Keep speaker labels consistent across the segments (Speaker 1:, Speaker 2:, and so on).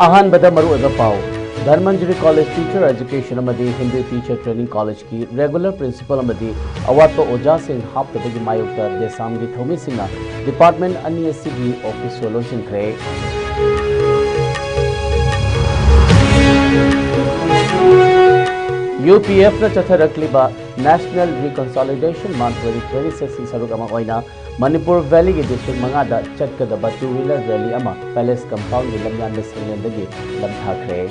Speaker 1: Ahan Bada Maru Pau, Dharmanjari College Teacher Education Amadi Hindi Teacher Training College ki Regular Principal Amadi Awatpa Oja Singh Hap the Big Mayukta Desamgi Thomi Singha Department ANISCG Office Solution Kre. UPF na Chatharakliba National Reconsolidation Month 2026 Sarugama Oina Manipur Valley District Mangada Chatkadaba two-wheeler rally ama Palace Compound Lamyan Singlandagi Lamthakre.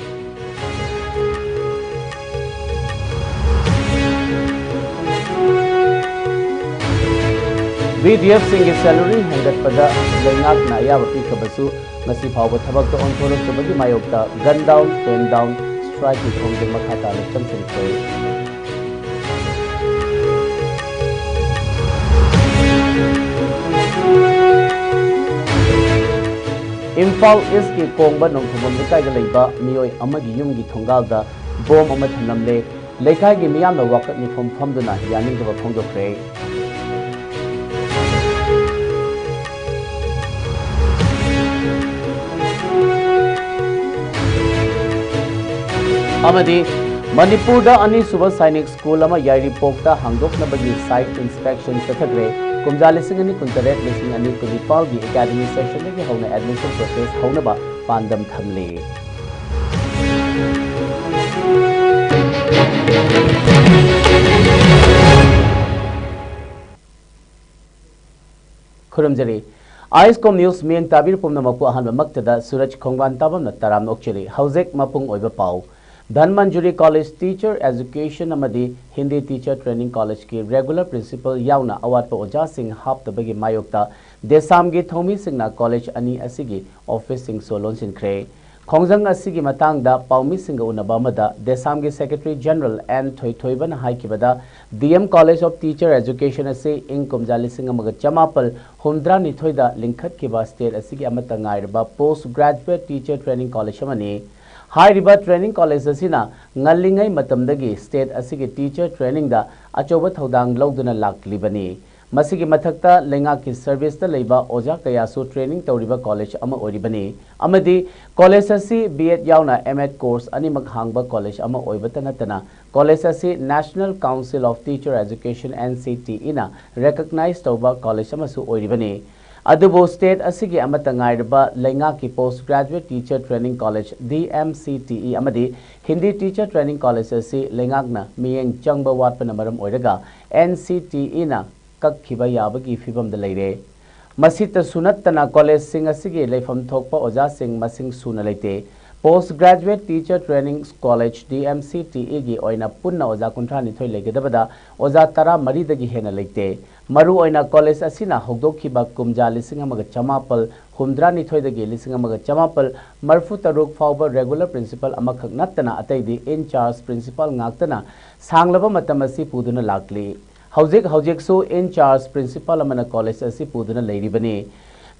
Speaker 1: VDF Singh salary Hendat Pada Langak Naya Pika Basu Nasi Power Tabak on Toro Sabagi Mayokta gun down, pen down, strike from the Makata Champion Trade. Imphal is ki Kongba Nongthomam Lekai Leiba Mioi Amagi Yumgi Tongalda Bom Amathamle Lekai gi Miyam the Wakat ni from Famduna Yani the Pongo Frey. Amadi Manipur da Ani Suba Sainik School ama Yairi Pokta Hangdok Nabagi site inspection Kathagre Kumjali Singani Kuntaret Missing Ani Kunipal the Academy session lagi Hona admission process Honaba Pandam Thamle. Kuramjari ISCOM News Ming Tabir Pumnamapu Ahan Maktada Suraj Kongwan Tabam Nataram Nokchiri Hauzek Mapung Oiba Pau Dharmanjari College Teacher Education Amadi Hindi Teacher Training College ki Regular Principal Yauna Awatpa Oja Singh Hap the Bagi Mayokta Desamgi Thomi Singna College Ani Asigi Office Singh Solon Sinkre Khongjang Asigi Matangda Paumi Singha Unabamada Desamgi Secretary General N Thoiban Haikibada DM College of Teacher Education Ase Ing Kumjali Singha Maga Chamapal Humdra Nithoida Linkat Kiba State Asigi Amatangairba Postgraduate Teacher Training College Amani High River Training College Asina Ngalingai Matamdagi State Asigi Teacher Training da Achoba Thodang Loduna Laklibani Masigi Mathakta Lengaki Service the Leba Oja Kayasu Training Toriba College Ama Oribani Amadi College Asi B.Ed Yauna M.Ed course Animak Hangba College Ama Oibatanatana College Asi National Council of Teacher Education NCT ina recognized Toba College Amasu Oribani Adubo State Asigi Amatangairba Lengaki Postgraduate Teacher Training College DMCTE Amadi Hindi Teacher Training College Asi Lengagna Miyeng Changba Watpanamaram Oiraga NCTE na Kakhiba Yabagi Fibam the Lady Masita Sunatana College Sing Asigi Lefam Thokpa Oja Sing Masing Sunalete Postgraduate Teacher Training College DMCTE gi Oina Punna Oja Kuntrani Thoi Legedabada Oja Tara Maridagi Hena Lete Maru Oina College Asina Hogdokiba Kumja Lisingamaga Chamapal Humdra Nithoidagi Lisingamaga Chamapal Marfu Taruk Fauba Regular Principal Amakak Natana Ataidi In Charge Principal Ngaktana Sanglaba Matamasi Puduna Lakli Haujik so In Charge Principal Amana College Asi Puduna Lady Bani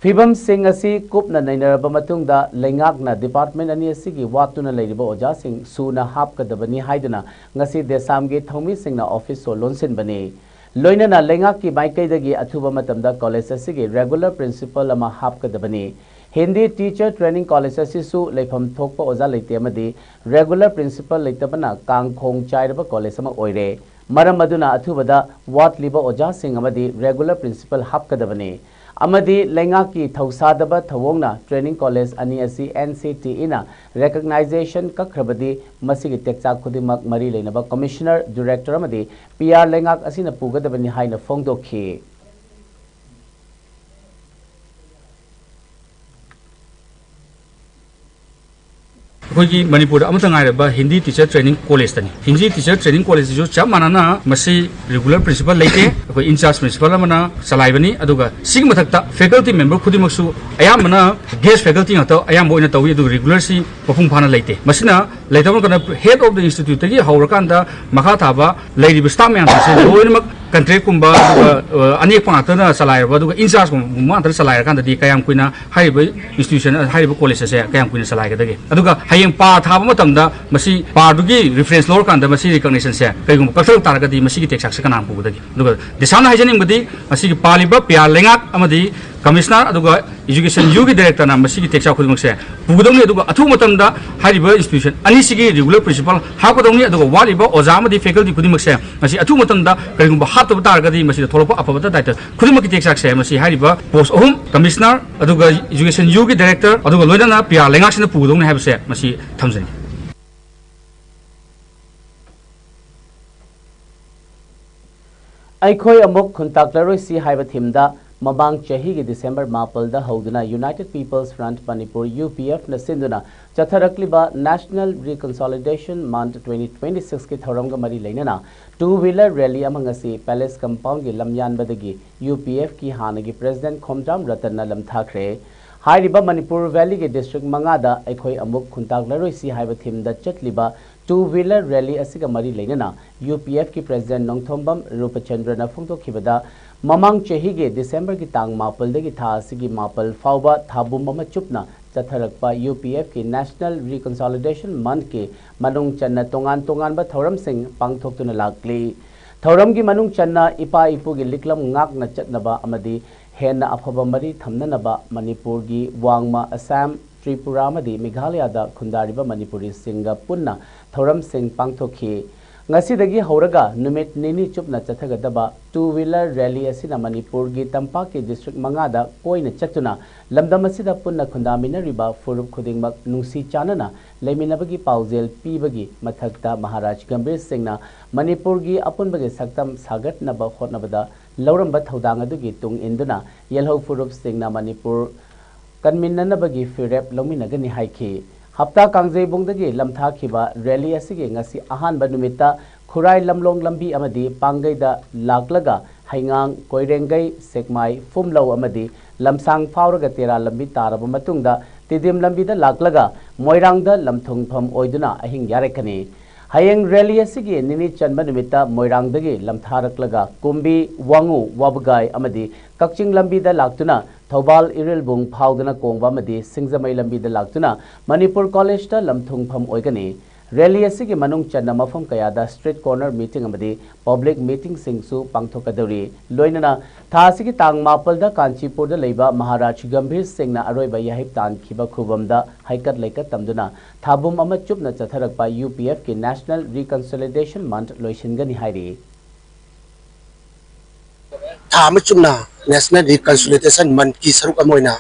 Speaker 1: Fibam Singh Asi Kupna Nainaraba Matungda Lengakna Department Ani Asigi Watuna Ladiba Oja Singh Suna Hapka Dabani Haidana Ngasi Desamgi Thomi Singhna Office Solonsin Bani Loinana Lengaki Maikaidagi Athuba Matamda College Asigi Regular Principal Ama Hapka Dabani Hindi Teacher Training College Asisu Lefam Thokpa Oja Lete Amadi Regular Principal Letabana Kangkhong Chairaba College Ama Oire Maram Maduna Athubada Wat Liba Oja Singh Amadi Regular Principal Hapka Dabani Amadi Lengaki Thausadaba Thawongna Training College Ani Asi NCT ina recognition Kakrabadi Masigi Teksa Kudimak Mari Lenaba Commissioner Director Amadi PR Lengak Asina Pugadabani Haina Fongdoki
Speaker 2: Hogi Manipur Amatangairaba Hindi Teacher Training College tani Hindi Teacher Training College jo chamanana masi regular principal leke akoi in charge principal amana salaibani aduga sing mathakta faculty member khudimaksu ayamana guest faculty ngata ayam boina tawi adu regular si pafung phana leite masina leitam kana head of the institute tagi haurakanda makha thaba leiriba staff man se loinak contract kumba anek pangatana salairaba aduga in charge kumma antar salairkanda di kayam kuina haiba institution haiba college se kayam kuina salaigadagi aduga hayeng pa thaba matamda masi pa dugi reference lor kanda masi recognition se kaigum kasal taragadi masi ki texak se kana pudagi aduga desana hajening badi masi ki paliba pya lengak amadi commissioner अदुगा education U की director ना मसी की टेक्सा खुदमक से पुगदोंनि अदुगा अथु मतमदा हारिबा इंस्टीट्यूशन अनिसिगी रेगुलर प्रिंसिपल हाकोदोंनि अदुगा वालिबा ओजामदि फैकल्टी खुदमक से मसी अथु मतमदा करिगुंबा हातब तारगदि मसी थोलपा अफबदा दायित्व खुदमक की टेक्सा से मसी हारिबा पोस्ट अहुम कमिश्नर अदुगा एजुकेशन यू की डायरेक्टर अदुगा लोइना पिया लेंगासिना पुगदोंनि हाबसे मसी थमजनि
Speaker 1: अखोई अमुक खुंताक्लरोसी हाइबा थीमदा मबांग चही के दिसंबर मापलदा हौदुना United Peoples Front Manipur UPF न सिंधुना चथरक्लिबा नेशनल रिकंसोलिडेशन मंथ 2026 के थौरंग मरी लेना टू व्हीलर रैली अमंगसी पैलेस कंपाउंड के लमयानबदगी यूपीएफ की हानगी प्रेसिडेंट खोमजाम रतन लमथाखरे हाइरिबा मणिपुर वैली के डिस्ट्रिक्ट मंगादा अखोई अमुक खुंताक्लरोसी हाइबा थीमदा चतलिबा टू व्हीलर रैली असिगा मरी लेना यूपीएफ की प्रेसिडेंट नोंगथोंबम रूपचंद्रन फोंदोखिबदा ममांग चही के दिसंबर की तांग मापलदगी था असिगी मापल फाउबा थाबुम अमा चुपना चथरकपा यूपीएफ की नेशनल रिकंसोलिडेशन मंथ के मनुंग चन्ना तोंगान तोंगानबा थौरम सिंह पांगथोक्तुना लाक्ली थौरम की मनुंग चन्ना इपा इपु की लिकलम ngakna चतनबा अमदी हेन्ना अफबा मरी थमननबा मणिपुर की वांगमा असम त्रिपुरा मदी मेघालय दा खुंदारिबा मणिपुरी सिंगा पुन्ना थौरम सिंह पांगथोखी ngasi हौरगा नुमित निनी चुपना चथगदबा टू व्हीलर रैली असिना मणिपुर की तंपा के डिस्ट्रिक्ट मंगादा कोइना चतुना लमदम असिदा पुन्ना खुंदामिनरिबा फुरुप खुदिंगमक नुंसी चानना लेमिनबगी पाउजेल पीबगी मथक्ता महाराज गंभीर सिंहना मणिपुर की अपुनबगे सक्तम सागतनबा होतनबदा लौरंबा थौदांग अदुगी तुंग इंदुना येलहौ फुरुप सिंहना मणिपुर कन्मिननबगी फिरेप लौमिनगनि हाइखी हप्ता कांगजेबोंदगी लमथाखिबा रैली असिगे ngasi अहानबा नुमिता खुराई लमलोंग लंबी अमदी पांगैदा लाक्लगा हाइंगांग कोइरेंगै सेकमाई फुमलौ अमदी लमसांग फावरगा तेरा लंबी तारबा मतुंगदा तिदिम लंबीदा लाक्लगा मोइरांगदा लमथुंगफम ओइदुना अहिंग यारेकनी हायंग रैली असिगे निनी चनबा नुमिता मोइरांगदगी लमथारकलगा कुंबी वांगु वाबगाई अमदी कक्चिंग लंबीदा लाक्तुना थौबाल इरिलबुंग फाउदना कोंगबा मदी सिंगजमई लंबीदा लाक्तुना मणिपुर कॉलेज ता लमथुंगफम ओइगनी रैली असिगे मनुंग चन्ना मफम कयादा स्ट्रीट कॉर्नर मीटिंग अमदी पब्लिक मीटिंग सिंगसु पांगथोकदौरी लोइनना थासिगे तांग मापलदा कांचीपुरदा लेबा महाराज गंभीर सिंहना अरोइबा याहिब तानखिबा खुबमदा हाइकत लेकत तमदुना थाबुम अमा चुपना चथरकपा यूपीएफ के नेशनल रिकंसोलिडेशन मंथ लोइसिनगनी हाइरी
Speaker 3: थाम चुमना नेशनल रिकंसोलिडेशन मंथ की सरुक अमोइना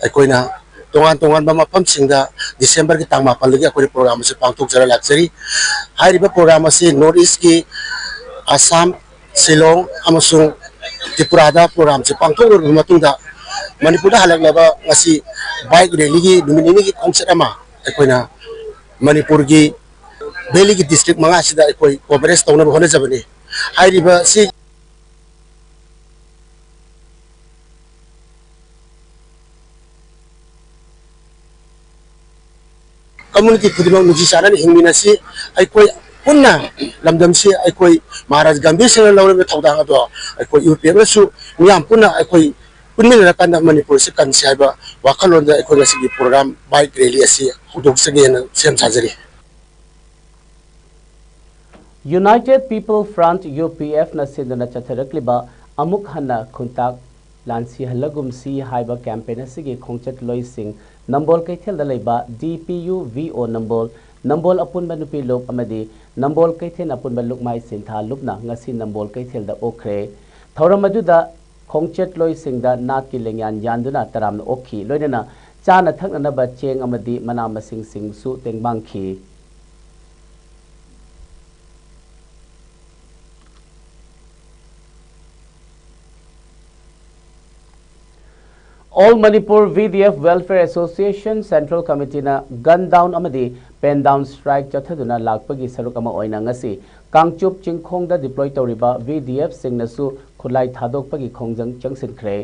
Speaker 3: अकोइना तोंगान तोंगान मफम सिंगदा दिसंबर की तांग मापलगी अकोइ प्रोग्राम से पांगथोकजरा लाक्सरी हाइरिबा प्रोग्राम से नॉर्थ ईस्ट की असम शिलोंग अमसुंग त्रिपुरादा प्रोग्राम से पांगथोक मतुंगदा मणिपुरदा हलकलबा ngasi बाइक रैली की नुमिनिनी की कॉन्सेप्ट अमा अकोइना मणिपुर की वैली की डिस्ट्रिक्ट मंगा सिदा अकोइ कवरेज तौना होने जबनी हाइरिबा सी कम्युनिटी खुदिमा नुजी चाना हिंगमिनासी अकोइ पुन्ना लमदम से अकोइ महाराज गंभीर सिंह लौरबे थौदांग अदो अकोइ यूपीएफ सु मियाम पुन्ना अकोइ पुन्निना कांदा मणिपुर से कंसे हाइबा वाखलोंदा अकोइ गसिगी प्रोग्राम बाइक रैली असि हुदोक्सगेन सेम साजरी
Speaker 1: यूनाइटेड पीपल फ्रंट यूपीएफ न सिंधना चथरक्लिबा अमुक हन्ना खुंताक लांसी हल्लगुमसी हाइबा कैंपेन असिगे खोंचत लोइसिंग नंबोल कैथेल दलेबा डीपीयू वीओ नंबोल अपुनबा नुपी लोक अमदी नंबोल कैथेन अपुनबा लुकमाई सिंथा लुपना ngasi नंबोल कैथेल दा ओखरे थौरम अदुदा खोंचत लोइसिंगदा नात की लेंयान यानदुना तराम ओखी लोइनना चाना थकनबा चेंग अमदी मना मसिंग सिंगसु तेंगबांखी All Manipur VDF Welfare Association Central Committee na gun down amadi pen down strike chathaduna lakpagi saruk ama oina ngasi kangchup chingkhong da deploy tawriba VDF singnasu khulai thadokpagi khongjang changsinkhre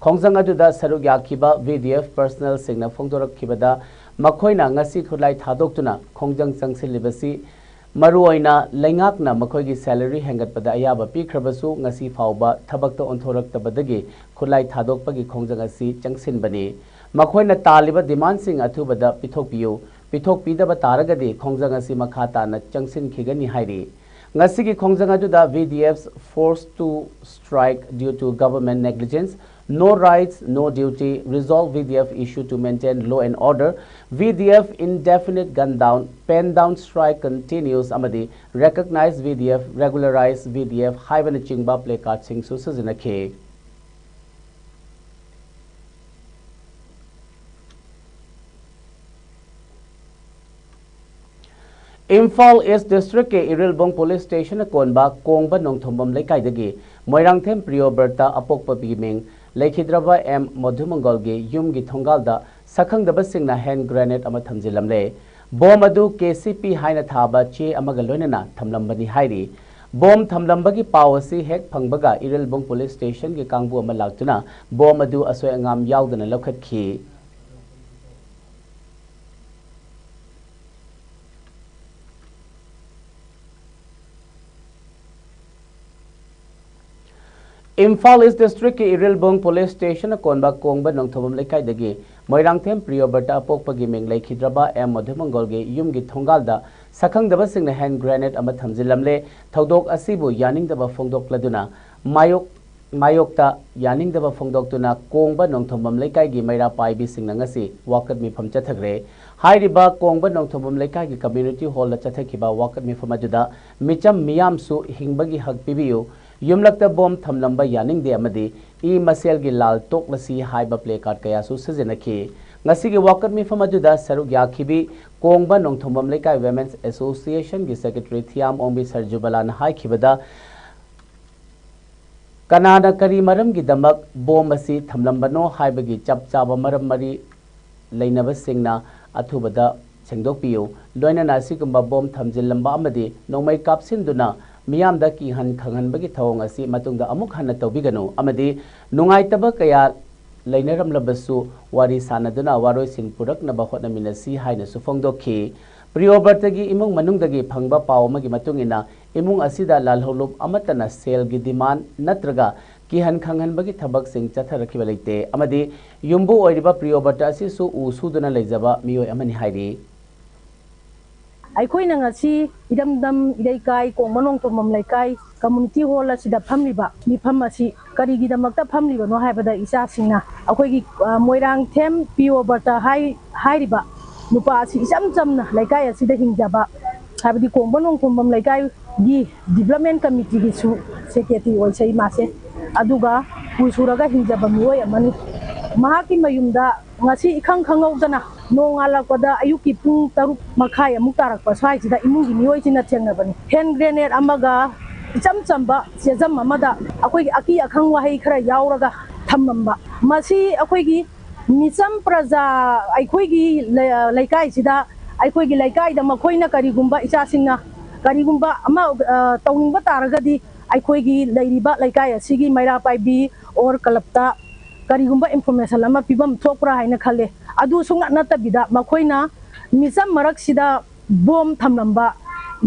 Speaker 1: khongjang aduda saruk yakhiba VDF personnel singna phongdorakhibada makhoina ngasi khulai thadoktuna khongjang changsilibasi मरुओइना लेंगाकना मखोगी salary हेंगतपदा अयाबा पीख्रबसु ngasi फाउबा थबकतो ओंथोरक्तबदगी खुलाई थादोकपगी खोंजंग असि चंगसिनबनी मखोइना तालिबा डिमांड सिंग अथुबदा पिथोकपियु पिथोकपिदबा तारगदी खोंजंग असि मखाताना चंगसिनखिगनी हाइरी ngasi की खोंजंग अदुदा VDF's forced to strike due to government negligence No rights, no duty. Resolve VDF issue to maintain law and order. VDF indefinite gun down, pen down strike continues. Amadi recognize VDF, regularize VDF. Haibana chingba play card sing susazina. Imphal East District ke Irilbong Police Station konba kongba nongthombam lekai dagi Moirangthem Priyoberta apokpa biming Lekhidraba M Modhumangol ge yum gi thongalda sakhangdaba singna hand grenade ama thamjilamle bom adu KCP haina thaba che amaga loinana thamlambani hairi bom thamlambagi pawasi hek phangbaga Irilbong Police Station ge kangbu ama laktuna bom adu asoi angam yaudana lokhatkhi Imphal East District ke Irilbong Police Station konba kongba nongthobam lekai dagi Moirangthem Priyoberta apokpa gi ming Lekhidraba M Modhumangol ge yum gi thongalda sakhangdaba singna hand grenade ama thamjilamle thodok asibu yaningdaba phongdokladuna mayokta yaningdaba phongdoktuna kongba nongthobam lekai gi maira paibi singna ngasi wakat mi pham chathagre hairiba kongba nongthobam lekai gi community hall la chathakiba wakat mi pham ajuda micham miyam su hingbagi hak pibiu Yumlakta bom thamlamba yaning de amadi I masel gi lal tok lasi haiba play card kaya su sizinaki ngasi gi wakat mi famajuda saruk yakhibi kongba nongthombam lekai Women's Association gi Secretary Thiam Ombi Sarjubalan hai khibada kanana kari maram gi damak bom asi thamlambano haiba gi chap chaba maram mari leinaba singna athubada sengdokpiu loina nasi kumba bom thamjilamba amadi nongmai kapsinduna Miyam da ki han khangan bagi thawong asi matungda amuk hanna tawbiganu amadi nungaitaba kaya lainaram labasu wari sanaduna waroi sin purak na bahot na minasi haina sufongdokhi Priyobertagi imung manungdagi phangba paw magi matungina imung asida lalholup amatana sel gi demand natraga ki han khangan bagi thabak sing chatharakhiba leite amadi yumbu oiriba Priyoberta asi su usuduna leijaba miyoi amani hairi
Speaker 4: Aikoi nangasi idam idaikai kongmanong tomam laikai community hall asida phamliba mi phamasi karigi damakta phamliba no haibada isa singna akoi gi Moirangthem Priyoberta hairiba nupa asi isam chamna laikai asida hingjaba habidi kongmanong tomam laikai gi development committee gi su secretary oisai mase aduga pusuraga hingjaba mioi amani mahaki mayumda ngasi ikhang khangawdana nongalakpada ayuki pung taruk makhai amuk tarakpa swaisida imungi mioi china thengnabani hand grenade amaga icham chamba sejam amada akoi aki akhang wahai khara yauraga thammamba masi akoi gi misam praja aikoi gi laikai sida aikoi gi laikai da makhoina karigumba ichasingna karigumba ama tawningba taragadi aikoi gi leiriba laikai asigi maira paibi or kalapta karigumba information lama pibam thokra haina khale adu sunga natabida makhoina misam marak sida bom thamlamba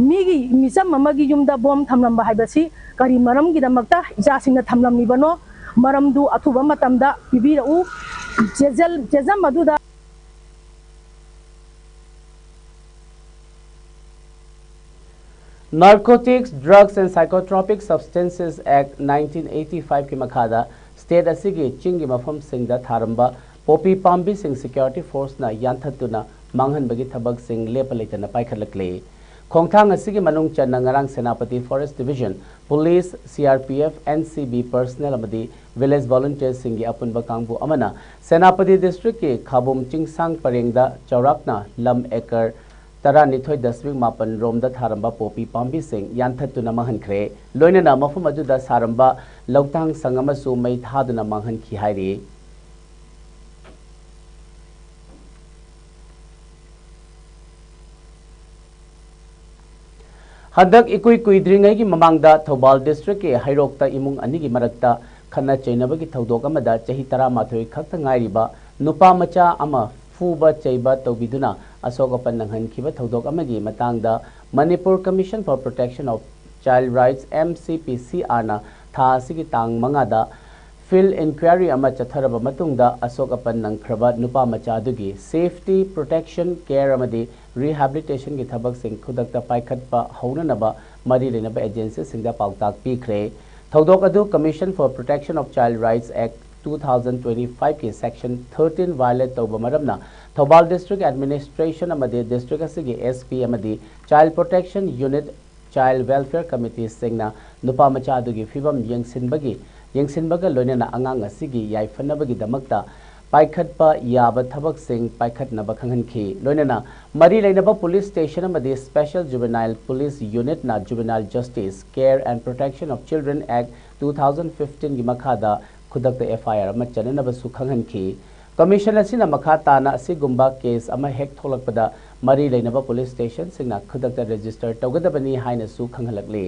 Speaker 4: migi misam mamagi yumda bom thamlamba haibasi kari maram gi damakta ijasingna thamlamni bano maramdu athuba matamda pibira u jezam maduda
Speaker 1: Narcotics, Drugs and Psychotropic Substances Act 1985 ki makhada State asigi chingi mafam singda tharamba popi pambi sing security force na yanthatuna manghan bagi thabak sing lepalaitana paikhatlakle khongthang asigi manung channa ngarang senapati forest division police CRPF NCB personnel amadi village volunteers singi apunba kangbu amana senapati district ke khabum chingsang parengda chaurakna lam ekar Tara nithoi daswing mapan romda tharamba popi pambi sing yanthatuna manghan khre loinana mafum ajuda saramba lautang sangama su mai thaduna manghan khi hairi Hadak ikui kuidringai gi mamangda Thobal district ke hairokta imung ani gi marakta khana chainaba gi thodok amada chahi 13 khakta ngairiba nupa macha ama fuba chaiba tobiduna asokapan nanghan khiba thodok amagi matangda Manipur Commission for Protection of Child Rights MCPCR na tha asigi tang mangada field inquiry ama chatharaba matungda asokapan nangkhraba nupa macha adugi safety protection care amadi rehabilitation gi thabak sing khudakta paikhatpa haunanaba mari lenaba agency singda pautak pikre thodok adu Commission for Protection of Child Rights Act 2025 की Section 13 violate tauba maramna Thobal District Administration amadi District asigi SP amadi Child Protection Unit Child Welfare Committee singna nupa macha adugi fibam yengsinbaga loinana angang asigi yaifanabagi damakta paikhatpa yaba thabak sing paikhatnaba khanghanki loinana mari leinaba police station amadi Special Juvenile Police Unit na Juvenile Justice Care and Protection of Children Act 2015 gi makhada khudakta FIR ama chananaba su khanghanki Commission asina makhatana asigumba case ama hek tholakpada mari leinaba police station singna khudakta register tawgadabani haina su khanghalakli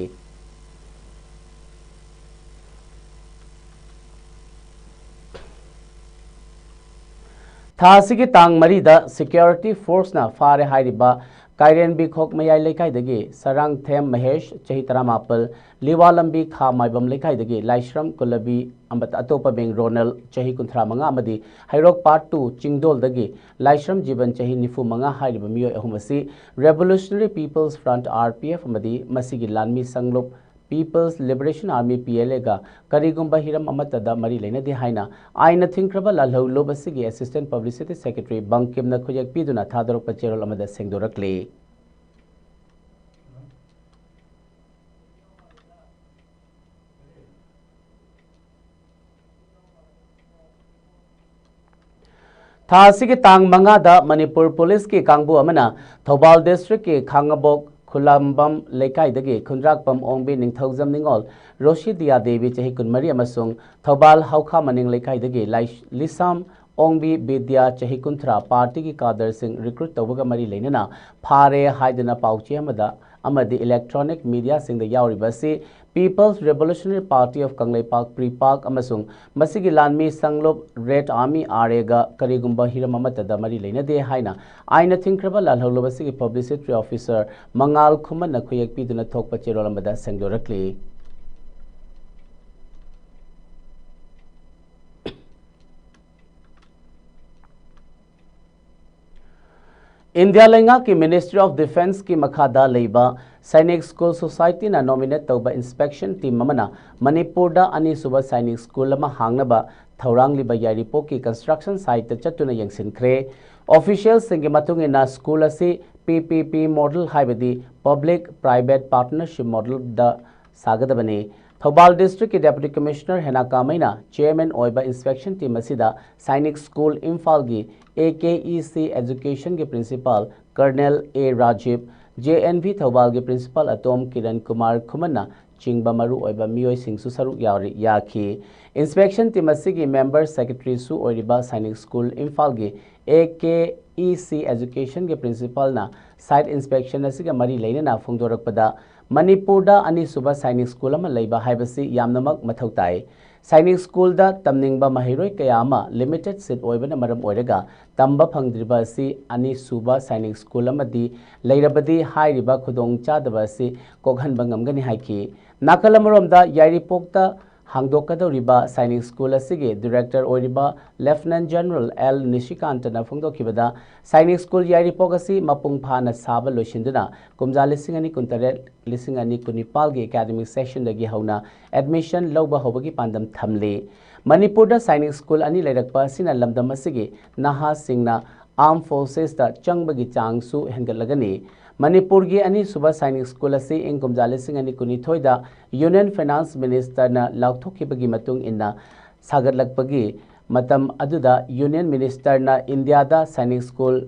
Speaker 1: Thasigi tang marida security force na fare hairiba Kairen Bikhok Mayai Lekai dagi Sarang Them Mahesh Chahitara Mapal Liwalambi Kha Maibam Lekai dagi Laishram Kulabi Ambat Atopa Beng Ronald Chahi Kunthra Manga Amadi Hairok Part 2 Chingdol dagi Laishram Jiban Chahi Nifu Manga Hairiba Miyo Ahumasi Revolutionary People's Front RPF Amadi Masigi Lanmi Sanglop People's Liberation Army PLA ga Karigumba Hiram Amatada Mari Lena de Haina Aina Thinkraba Lalho Lobasigi Assistant Publicity Secretary Bankim na Kuyak Piduna Thadro Pachero Amada Sengdorakli Thasigi Tang Mangada Manipur Police ki Kangbu Amana Thobal District ki Khangabok Kulambam Lekai dagi Kundrakpam Ongbi Ningthauzam Ningol Roshidia Devi Chahi Kunmari Amasung Thobal Hauka Maning Lekai dagi Lisam Ongbi Bidya Chahi Kunthra Party ki Kader Singh recruit Tobaga Mari Lenana Phare Haidana Pauchi Amada Amadi Electronic Media Singh the Yauri Basi People's Revolutionary Party of Kanglei Park Pre-Park Amasung Masigi Lanmi Sanglop Red Army Arega Karigumba Hiramamata da Mari Lena de Haina Aina Thinkraba Lalholo Basigi Publicity Officer Mangal Kuman Nakuyak Piduna Tok Pachirolamada Sengdorakli India Lenga ki Ministry of Defense ki Makhada Leiba Sainik School Society na nominate tauba inspection team mamana Manipur da ani suba Sainik School lama hangnaba Thaurang liba Yaripo ki construction site chatuna yengsinkhre officials singi matungina school asi PPP model haibadi public private partnership model da sagadabani Thobal District ki Deputy Commissioner Hena Kamaina Chairman oiba inspection team asida Sainik School Imphal gi AKEC Education ke Principal Colonel A Rajiv JNV Thobal ke Principal Atom Kiran Kumar Khumana Chingba Maru oiba Miyoi Singsu Saru Yaki Inspection team asigi member secretary su oiriba Sainik School Imphal gi AKEC Education ke Principal na site inspection asiga mari leina na phongdorakpada Manipur da ani suba Sainik School ama leiba haibasi yamnamak mathau tai Sainik School da tamningba mahiroi kaya ama limited seat oibana maram oiraga tamba phangdriba asi ani suba Sainik School amadi leirabadi hairiba khudong chadaba asi kokhanba ngamgani haiki nakalamromda Yairipokta hangdokadoriba Sainik School asigi director oiriba Lieutenant General L Nishikantana phongdokibada Sainik School Yairipok asi mapung phana saba loishinduna kumja lisingani kuntare lisingani kunipal gi academic session dagi hauna admission lawba hobagi pandam thamle Manipur da Sainik School ani leirakpa sina lamdam asigi naha singna armed forces da changbagi changsu hengalagani Manipur gi ani suba Sainik School asi ingkum jalising ani kunithoi da Union Finance Minister na lauthokibagi matung inna sagarlakpagi matam aduda Union Minister na India da Sainik School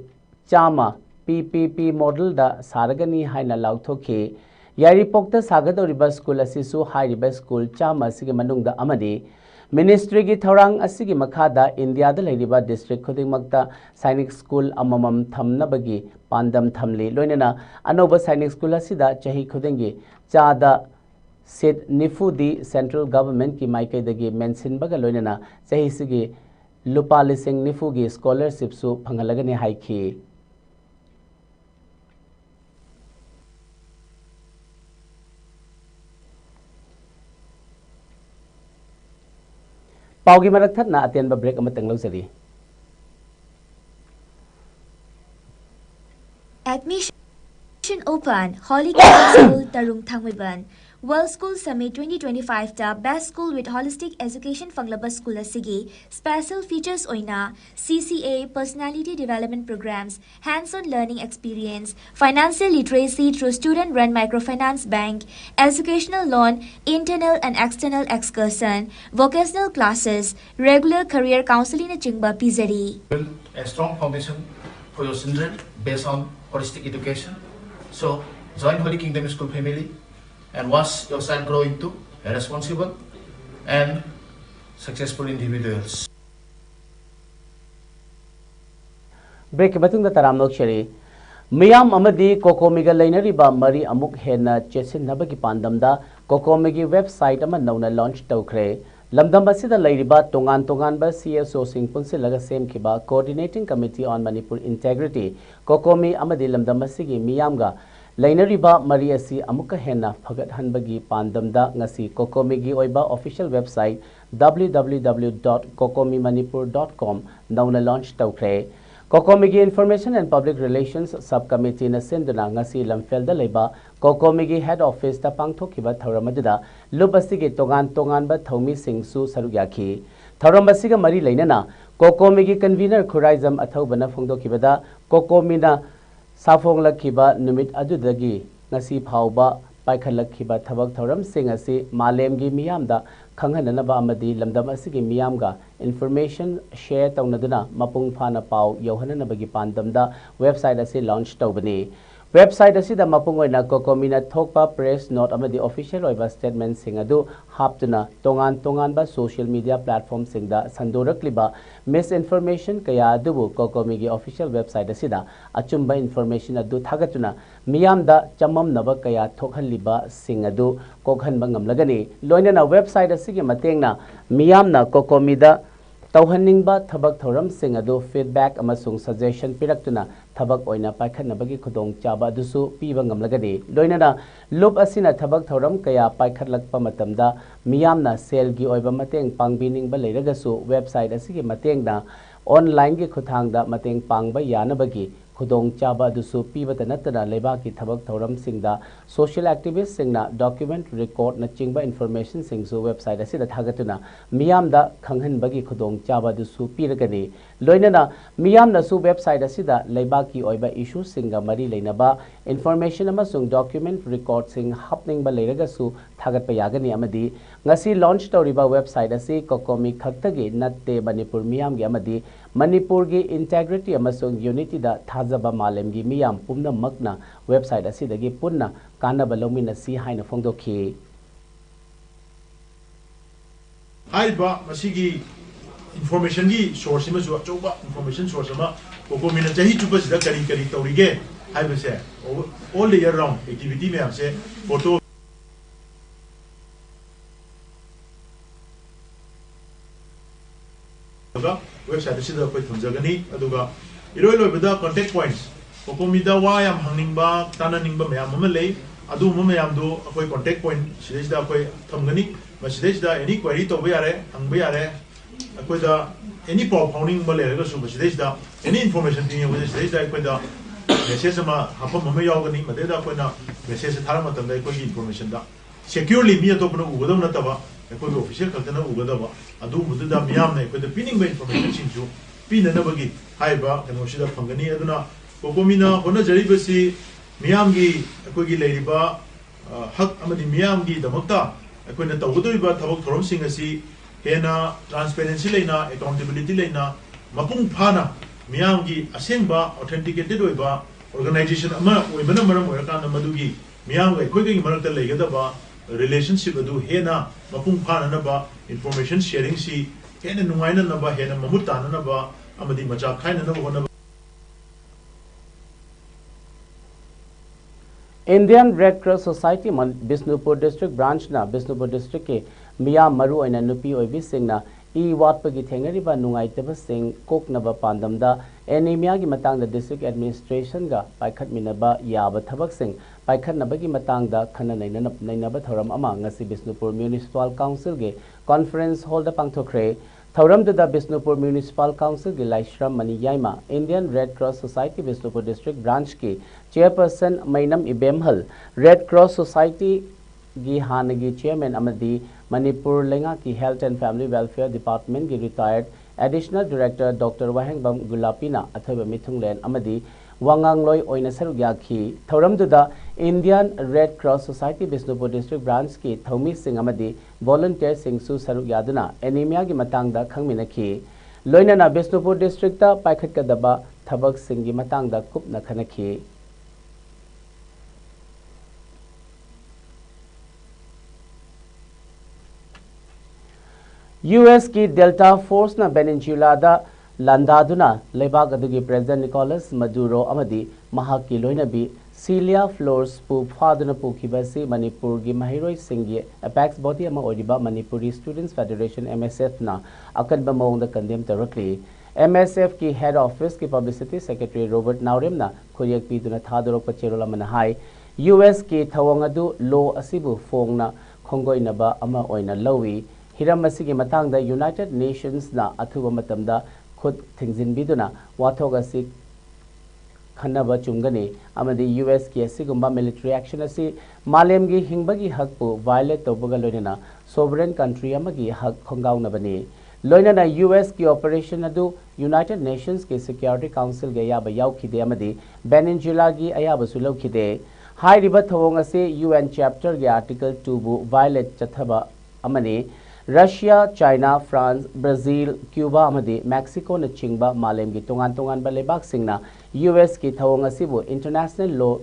Speaker 1: chama PPP model da saragani haina lauthokhi Yairipokta sagadoriba school asisu hairiba school chama asigi manungda amadi Ministry ki Thaurang asigi makhada India da leiriba district khudingmakta Sainik School amamam thamnabagi pandam thamli loinana anoba Sainik School asida chahi khudingi chada seat nifudi central government ki maikai dagi mention baga loinana chahi sigi lupa lising nifugi scholarship su phangalagani haiki Paugi marak that na aten ba break amatang lausari.
Speaker 5: Admission open Holy Catholic School Tarung Thangwiban World School Summit 2025 ta Best School with Holistic Education Fanglaba School asigi special features oina CCA Personality Development Programs, hands-on learning experience, financial literacy through student-run microfinance bank, educational loan, internal and external excursion, vocational classes, regular career counseling na chingba pizari.
Speaker 6: Build a strong foundation for your children based on holistic education. So join Holy Kingdom School family and watch your child grow into a responsible and successful individuals.
Speaker 1: Break batung da taram nok sheri miyam amadi kokomiga lainariba mari amuk hena chesin nabagi pandamda kokomigi website ama nauna launch tawkhre lamdam asida lairiba tongan ba CSO sing punsilaga semkhiba coordinating committee on Manipur integrity kokomi amadi lamdam asigi miyamga lainariba mari asi amuka hena phagat hanbagi pandamda ngasi kokomigi oiba official website www.kokomimanipur.com nauna launch tawkhre Kokomigi Information and Public Relations Subcommittee na sinduna ngasi lamfelda leiba Kokomigi Head Office ta pangthokiba thauramada lubasigi tongan ba thomi singsu sarugyakhi thauramasiga mari leinana Kokomigi convener Khuraizam athaubana phongdokibada Kokomina safonglakiba numit adudagi ngasi phauba paikhalakhiba thabak thauram sing asi malemgi miyamda khanghananaba amadi lamdam asigi miyamga information share tawnaduna mapung phana pau yohananabagi pandamda website asi launch tawbani website asida mapung oina kokomina thokpa press note amadi official oiba statement singadu haptuna tongan ba social media platform singda sandorakliba misinformation kaya adubu kokomigi official website asida achumba information adu thagatuna miyamda chamam naba kaya thokhanliba singadu kokhanba ngamlagani loinana website asigi matengna miyamna kokomida tauhaningba thabak thoram singadu feedback amasung suggestion piraktuna thabak oina paikhanabagi khudong chaba dusu piba ngamlagani loinana loop asina thabak thoram kaya paikhatlakpa matamda miyamna selgi oiba mateng pangbiningba leiragasu website asigi matengna online gi khuthangda mateng pangba yanabagi khudong chaba dusu pibata natana lebaki thabak thoram singda social activists singna document record na chingba information singsu website asida thagatuna miyamda khanghanbagi khudong chaba dusu piragani loinana miyamna su website asida lebaki oiba issue singa mari leinaba information amasung document record sing hapning ba leiragasu thagatpa yagani amadi ngasi launch tawriba website asi kokomi khaktagi natte manipur miyamgi amadi manipur gi integrity amasung unity da thajaba malemgi miyam pumna makna website asidagi punna kanaba lomina si haina phongdokhi
Speaker 7: haiba masigi information gi source ma jo choba information source ma kokomina jahi chuba sida kari tawrige haiba se all the year round activity me amse photo website sida koi thunjagani aduga iroi loibada contact points kokomida wa yam hangningba tananingba mayam amalei adu mayam do akoi contact point sidesida akoi thamgani masidesida any query to ba yare hangba yare akoi da any propounding ba lerega su masidesida any information thing ba sidesida akoi da message ma hapam ma yawgani madeda akoi na message thara matam da akoi information da securely mi atopna ugodam na taba akoi official kaltana ugodaba adu mududa miyam na akoi da pinning ba information sinju pinanabagi haiba kanoshida phangani aduna kokomina hona jaribasi miyamgi akogi leiriba hak amadi miyamgi damakta akoina tawudoriba thabak thorom sing asi hena transparency leina accountability leina mapung phana miyamgi asengba authenticated oiba organization ama oibana maram oirakana madugi miyamga akoigi marakta leigadaba relationship adu hena mapung phana naba information sharing si hena nungaina naba hena mamutana naba amadi macha khaina naba hona
Speaker 1: Indian Red Cross Society Bisnupur District Branch na Bisnupur District ke Mia Maru aina nupi oibi singna I watpagi thengariba nungaitaba sing koknaba pandamda anemia gi matang da district administration ga paikhat minaba yaba thabak sing paikhat nabagi matang da khana nainaba thoram ama ngasi Bisnupur Municipal Council ge conference hall da pangthokre Thauram da Bisnupur Municipal Council gi Laishram Mani Yaima Indian Red Cross Society Bisnupur District Branch ki chairperson Mainam Ibemhal Red Cross Society gi hanagi chairman amadi Manipur lenga ki Health and Family Welfare Department gi retired Additional Director Dr. Wahengbam Gulapina athoiba mithunglen amadi wangangloi oina saruk yakhi thoramduda Indian Red Cross Society Bisnupur District Branch ki thomi sing amadi volunteer sing su saruk yaduna anemia gi matangda khangminakhi loinana Bisnupur District ta paikhatkadaba thabak sing gi matangda kupna khanakhi US की Delta Force na Peninsula da landaduna lebak adugi President Nicolas Maduro amadi mahaki loinabi Celia Flores pu phaduna pukibasi Manipur gi mahiroi singgi apex body ama odiba Manipuri Students Federation MSF na akanba mawngda condemn tarakli MSF ki head office ki publicity secretary Robert Naurem na khoyak piduna thadorok pa cherola mana hai US ki thawang adu law asibu fongna khongoinaba ama oina lowi hiram masigi matangda United Nations na athuba matamda khud thingzinbiduna wathog asi khanaba chumgani amadi US ki asigumba military action asi malemgi hingbagi hakpu violate tobaga loinana sovereign country amagi hak khongaunabani loinana US ki operation adu United Nations ki Security Council ge yaba yaukhide amadi Peninsula gi ayaba sulaukide hai riba thawong asi UN chapter ge article 2 bu violate chathaba amani Russia, China, France, Brazil, Cuba, amadi Mexico na chingba malem gi tongan ba lebak singna US ki thawong asibu international law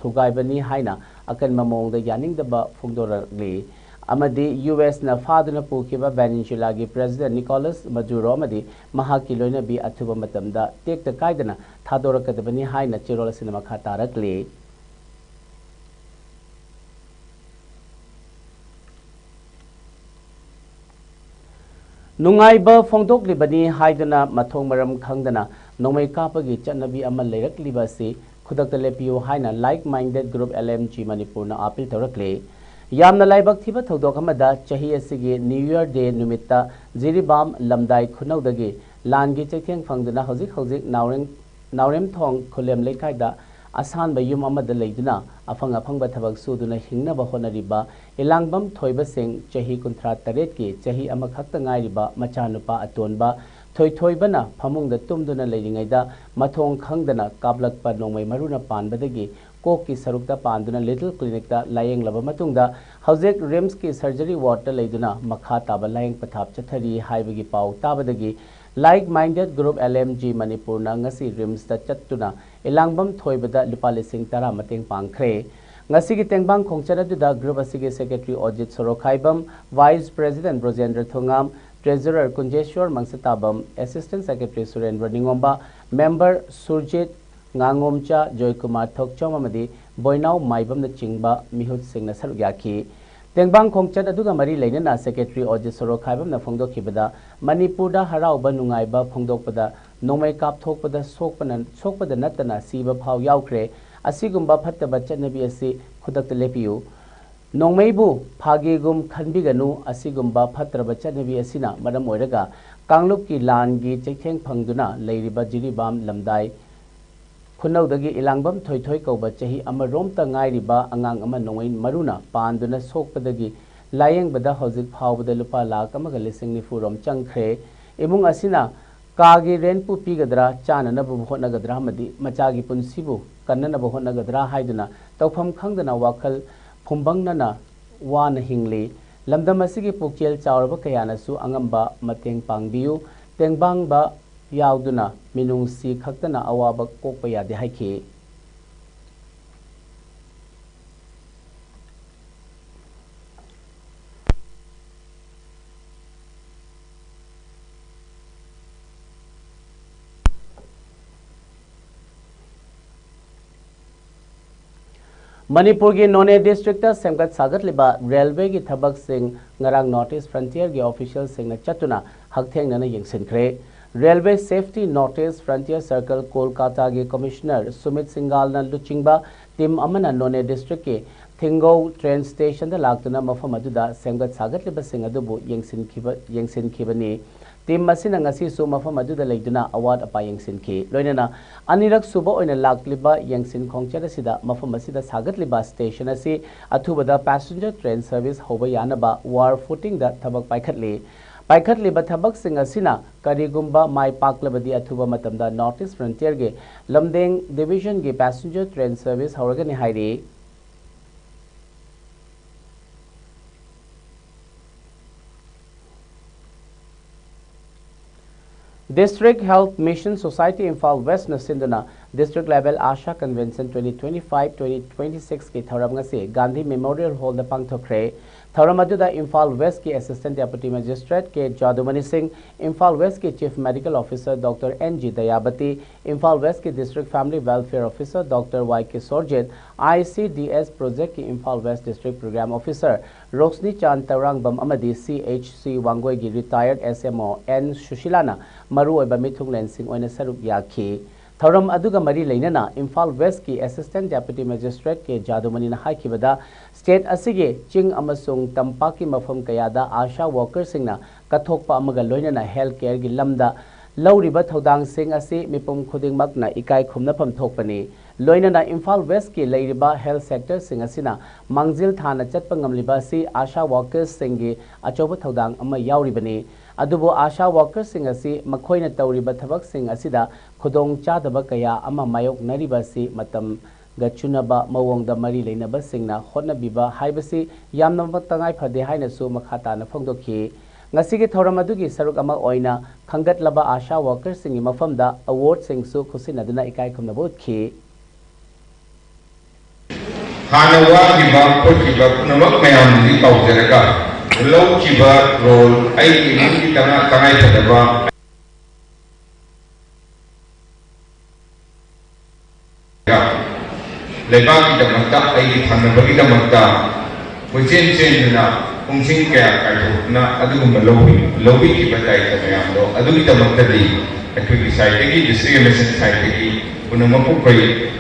Speaker 1: thugai bani haina akan mamong da yaning da ba phungdoragli amadi US na faduna pukiba Peninsula gi President Nicolas Maduro amadi mahaki loina bi athuba matamda tekta kaidana thadorakadabani haina chirola cinema khatarakli Nungaiba Fongdok Libani Haidana Matong Maram Kangdana Nomai Kapagi Chanabi Ama Lerak Libasi Kudak Lepio Haina like minded group LMG Manipurna Apil Torakle Yamna Laibak Tiba Todokamada Chahi Asigi New Year Day Numita Ziribam Lamdai Kunaudagi Langi Chekeng Fangdana Hozik Naurem Thong Kulem Lekaida Asan Bayum Amada Laiduna Afang Apanga Tabak Suduna Hingna Bahonariba Ilangbam Toiba Singh Chahi Kuntra Taret ki Chahi Amakakta Ngairiba Machanupa Atonba Toibana Pamung the Tumduna Ladingaida Matong Kangdana Kablakpa Nomai Maruna Panbadagi Koki Sarukta Panduna Little Clinic da Layang Lava Matungda Hauzek Rimski Surgery Water Laiduna Makhataba Layang Patap Chathari Haibagi Pau Tabadagi like minded group LMG Manipurna ngasi rims da chattuna ilangbam thoibada lupa lising tara mateng pangkhre ngasi gi tengbang khongchana da group asigi secretary Ojit Sorokhaibam vice president Brojendra Thongam treasurer Kunjeshwar Mangsatabam assistant secretary Surendra Ningomba member Surjit Ngangomcha Joykumar Thokchom amadi Boinau Maibam na chingba mihut singna sarugyaki Tengbang Khongchat aduga mari leinana secretary Ojit Sorokhaibam na phongdokhibada Manipurda harauba nungaiba phongdokpada nomai kap thokpada sokpada natana siba phau yaukre asigumba phattaba chatnabi asi khudakta lepiu nongmaibu phagegum khanbiganu asigumba phattraba chatnabi asina maram oiraga Kanglup ki langi chekheng phangduna leiriba jiribam lamdai Kunaudagi ilangbam thoi kauba chahi amarom ta ngairiba angang ama nongai maruna panduna sokpadagi layeng bada hozik phawbada lupa lakh amaga lising ni furom changkhre imung asina kagi renpu pigadra chana na bu hotnagadra madi machagi punsibu kannana bu hotnagadra haiduna tawpham khangdana wakhal phumbangna na wan hingli lamdam asigi pukchel chawraba kayana su angamba mateng pangbiu tengbang ba yauduna minung si khaktana awaba kokpa yade haiki Manipur ki None district ta semgat sagat liba railway ki thabak sing ngarang notice frontier ki official sing na chatuna haktheng na yengsinkre Railway Safety Notice Frontier Circle Kolkata ki Commissioner Sumit Singhal na luchingba team amana None district ki Thingou train station da laktuna mafam aduda semgat sagat liba sing adubu yengsinkibani team मसिना ngasi su mafam aduda leiduna award apa yengsinki loinana anirak suba oina lakliba yengsin khongchara sida mafam asida sagatliba station asi athubada passenger train service hoba yanaba war footing da thabak paikhatliba thabak sing asina karigumba mai paklabadi athuba matamda northeast frontier ge lamdeng division ge passenger train service horagani hairi District Health Mission Society Imphal West na sinduna District Level Asha Convention 2025-2026 ki thauram ngasi Gandhi Memorial Hall da pangthokre thauram aduda Imphal West ki Assistant Deputy Magistrate ke Jadumani Singh, Imphal West ki Chief Medical Officer Dr. N.G. Dayabati, Imphal West ki District Family Welfare Officer Dr. Y.K. Sorjit, ICDS Project ki Imphal West District Program Officer Roshni Chand Tarangbam amadi CHC Wangoi gi Retired SMO N. Shushilana maru oiba mithung lensing oina saruk yakhi thauram aduga mari leinana Imphal West ki Assistant Deputy Magistrate ke Jadumani na haikibada state asige ching amasung tampaki mafam kayada asha worker singna kathokpa amaga loinana health care gi lamda lauriba thodang sing asi mipum khudingmakna ikai khumnapam thokpani loinana Imphal West ki leiriba health sector sing asina mangjil thana chatpa ngamliba si asha workers singi achoba thodang ama yauribani adubo asha workers sing asi makhoina tawriba thabak sing asida khudong chadaba kaya ama mayok nariba si matam gachunaba mawongda mari leinaba singna hotnabiba haibasi yamna matangai phade haina su makhata na phongdokhi ngasigi thoram adugi saruk ama oina khangatlaba asha workers singi mafamda award sing su khusinaduna ikai khumna botkhi
Speaker 8: hanawa giba kokiba namak mayam ni tawjeraga low kiba role ai ni tangai thadaba Lebaki damakta ay thanabagi damakta kuchen na ungsing kaya kayo na adugum lobi ki batay sa mayamdo adugi damakta di actually site ki district election site ki punumapu kay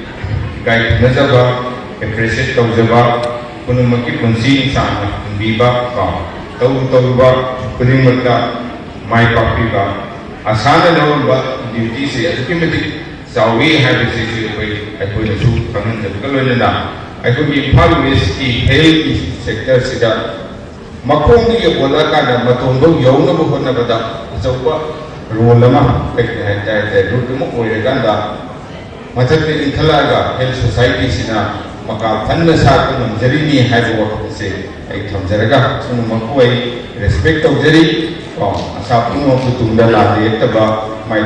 Speaker 8: guide nazaba appreciate tawzaba punumaki punsi sana biba ka tawba punimata mai papiba asana ba duty se ultimately Sawi have a situation I put a shoot from the Kalana. I could be part of this health sector. Sida Makongi Bolaka, Matondo, Yona Bohonabada, Zopa, Rolama, Rutumo, Uganda, Mataki Intalaga, Health Society Sina, Maka, Tandasak, Jerini has a work to say, I come Zaraga, Sunumakoi, respect of Jerry, or Asapuno Tundala, the Etaba. My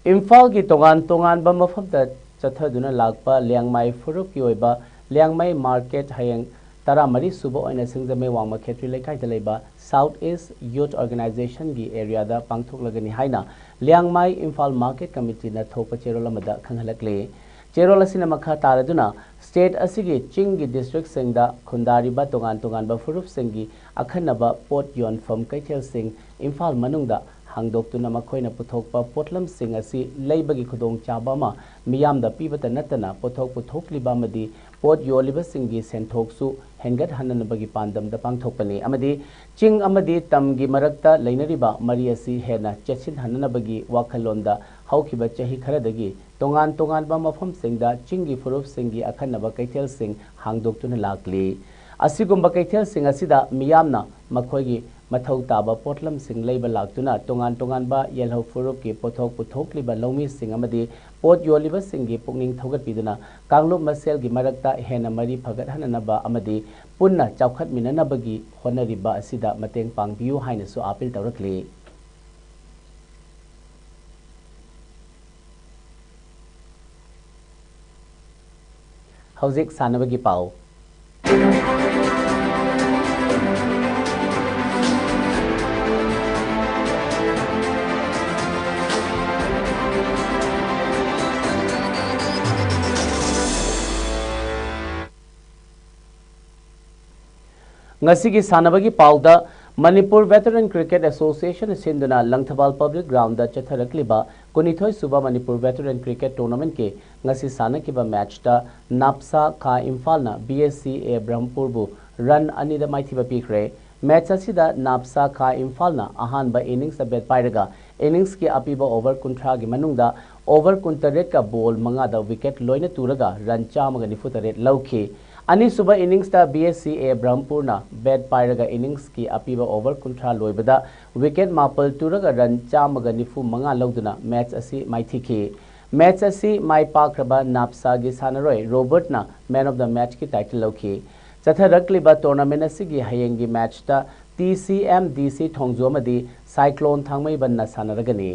Speaker 1: Imphal ki tongan ba mafamda chathaduna lakpa liangmai furup ki oiba liangmai market hayang taramari suba oina singjame wangma khetri lekai dalaiba South East Youth Organization gi area da pangthok lagani haina liangmai Imphal Market Committee na thopa cherolamada khanghalakle Cherol asina makha taraduna state asigi chingi district singda khundariba tongan ba furup singi akhanaba pot yon from kaithel sing Imphal manungda hangdoktuna makhoina puthokpa potlam sing asi leibagi khudong chaba ma miyamda pibata natana puthokliba madi pot yoliba singi senthoksu hengat hananabagi pandam da pangthokpani amadi ching amadi tamgi marakta leinariba mari asi hena chechin hananabagi wakhalonda haukiba chahi kharadagi tongan ba mafam singda chingi furup singi akhanaba kaithel sing hangdoktuna lakli asigumba kaithel sing asida miyamna makhoigi mathau taba potlam sing leiba laktuna tongan ba yelho furup ki pothok puthokliba lomi sing amadi pot yoliba singi pukning thogat piduna kanglup masel gi marakta hena mari phagat hananaba amadi punna chawkhat minanabagi honariba asida mateng pangbiu haina su apil tawrakli Hauzik sanabagi pau Ngasigi sanabagi pauda Manipur Veteran Cricket Association sinduna Langthabal Public Ground da chatharakliba kunithoi suba Manipur Veteran Cricket Tournament ke ngasi sanakiba match ta Napsa Kha Imphal na BSCA Brahmpur bu run anida maithiba pikre match asida napsa kha imphal na ahan ba innings da bet pairaga innings ki apiba over kunthra gi manungda over kuntaret ka ball manga da wicket loina turaga run chamaga nifutaret lauki ani suba innings da BSCA Brahmpurna bet pairaga innings ki apiba over kunthra loibada wicket mapal turaga run chamaga nifu manga lauduna match asi maithiki match asi mai pakraba napsa gi sanaroi Robert na man of the match ki title lauki chatharakliba tournament asigi hayengi match ta TCM DC thongjo amadi cyclone thangmai banna sanaragani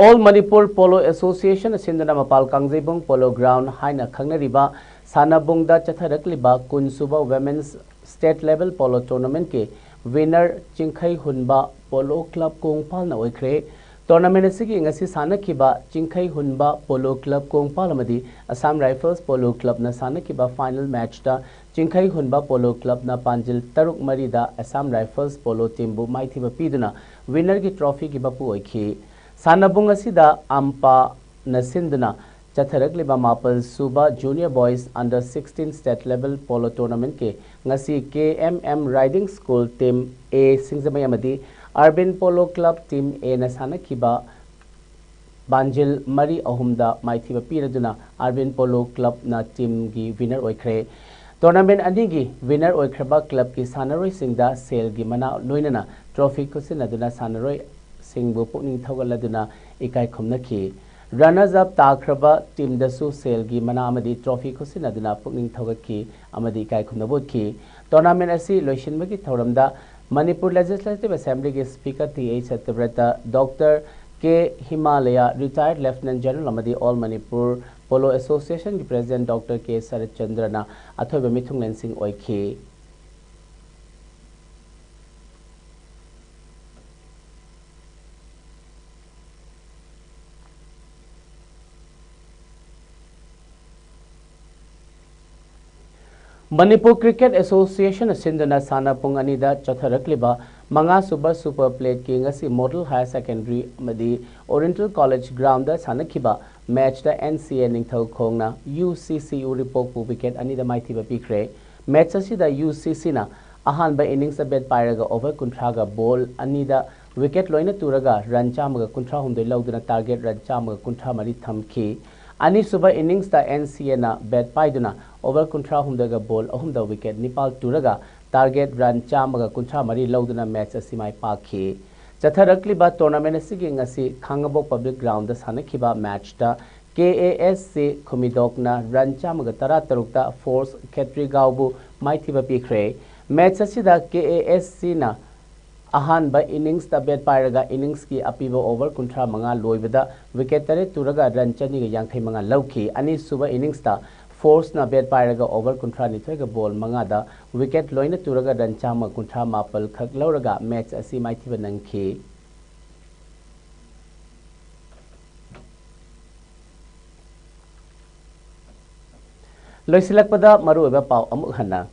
Speaker 1: All Manipur Polo Association Sindana Mapal Kangjebong Polo Ground Haina Khangnariba Sanabungda Chatharakliba Kunsuba Women's State Level Polo Tournament ke winner Chingkhai Hunba Polo Club Kongpal na oikre tournament asigi ngasi sanakiba Chingkhai Hunba Polo Club Kongpal amadi Assam Rifles Polo Club na sanakiba final match ta Chingkhai Hunba Polo Club na Panjil Taruk Marida Assam Rifles Polo team bu maithiba piduna winner ki trophy ki bapu oikhi Sanabung asida ampa nasinduna chatharakliba mapal suba junior boys under 16 state level polo tournament ke ngasi KMM riding school team A singzamai amadi Urban Polo Club team A na sanakiba Banjil Mari Ahumda maithiba piraduna Urban Polo Club na team gi winner oikre tournament anigi winner oikraba club ki sanaroi singda sale gi mana loinana trophy kusinaduna sanaroi Singbu Pukning Thogaladuna Ikai Khomnaki runners up Takraba team dasu sale gi mana amadi trophy kusinaduna Pukning Thogaki amadi Ikai Khomnabotki tournament asi loishinbagi thoramda Manipur Legislative Assembly ki speaker TH Satyavrata Dr. K Himalaya retired Lieutenant General amadi All Manipur Polo Association ki President Dr. K Sarat Chandrana athoiba mithung lensing oikhi Manipur Cricket Association Sindana Sana Punganida Chatharakliba Manga Super Super Plate King asi Model Higher Secondary Madi Oriental College Ground da Sanakiba match da NCA Ningthau Khongna UCCU report pu wicket anida maithiba pikre match asi da UCC na ahan ba innings bet pairaga over kunthraga ball anida wicket loina turaga run chamaga kunthra humdoi lauduna target run chamaga kunthra mari thamki Ani suba innings da NCA na bet paiduna over kunthra humdaga ball ahumda wicket nipal turaga target run chamaga kunthra mari lauduna match asimai pakhi chatharakliba tournament asigi ngasi Khangabok public ground da sanakhiba match da KASC Khumidokna run chamaga tara tarukta force Khetrigaubu maithiba pikre match asida KASC na ahan ba innings da bet pairaga innings ki apiba over kunthra manga loibada wicket tare turaga run chani ga yankhai manga lauki ani suba innings da force na bet pairaga over kunthra ni thoiga ball manga da wicket loina turaga run chama kunthra mapal khak lauraga match asi maithiba nangki loisilakpada maru eba pau amuk hana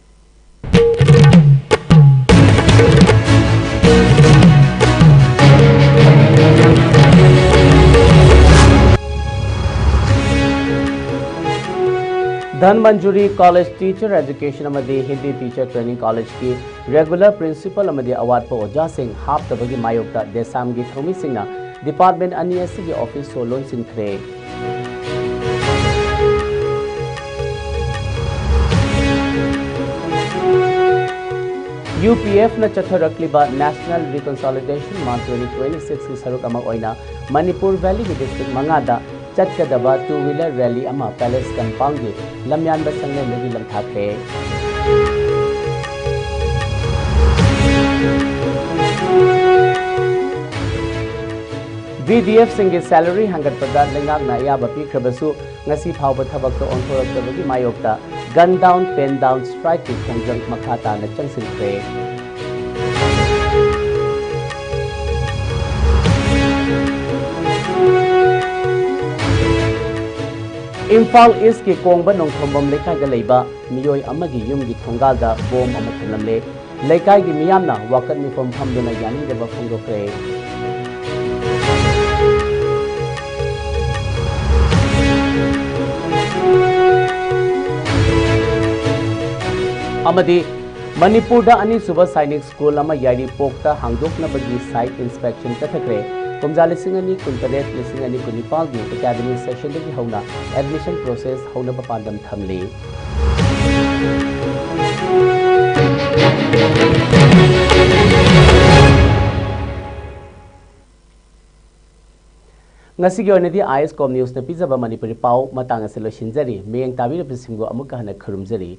Speaker 1: Dhanmanjuri College Teacher Education amadi Hindi Teacher Training College ki regular principal amadi award po Oja Singh half tabagi mayokta desam gi thomi singna department ani asigi office solon sinkhre UPF na chatharakliba National Reconsolidation Month 2026 ki saruk amang oina Manipur Valley ki district mangada Chatkadaba two-wheeler rally ama Palace Compound gi lamyan ba sanglen lagi lamthakre VDF singi salary hangat pada lengak na yaba pikrabasu ngasi phawba thabak to onthorak tabagi mayokta gun down pen down strike ki khongjang makhata na changsilkre Imphal East ki Kongba Nongthombam Lekai ga leiba miyoi amagi yumgi thongal da bom ama thamlamle Lekai gi miyamna wakat mi phom phamduna yani da ba phongdokre amadi Manipurda ani suba sainik school ama yairi pokta hangdoknabagi site inspection kathakre kumja lising ani kuntaret lising ani kunipal gi academic session dagi hauna admission process hauna papandam thamli ngasi gi onedi ISCOM news na pizaba Manipuri pau matang asilo shinjari meyang tabi represimgo amuka hana khurumjari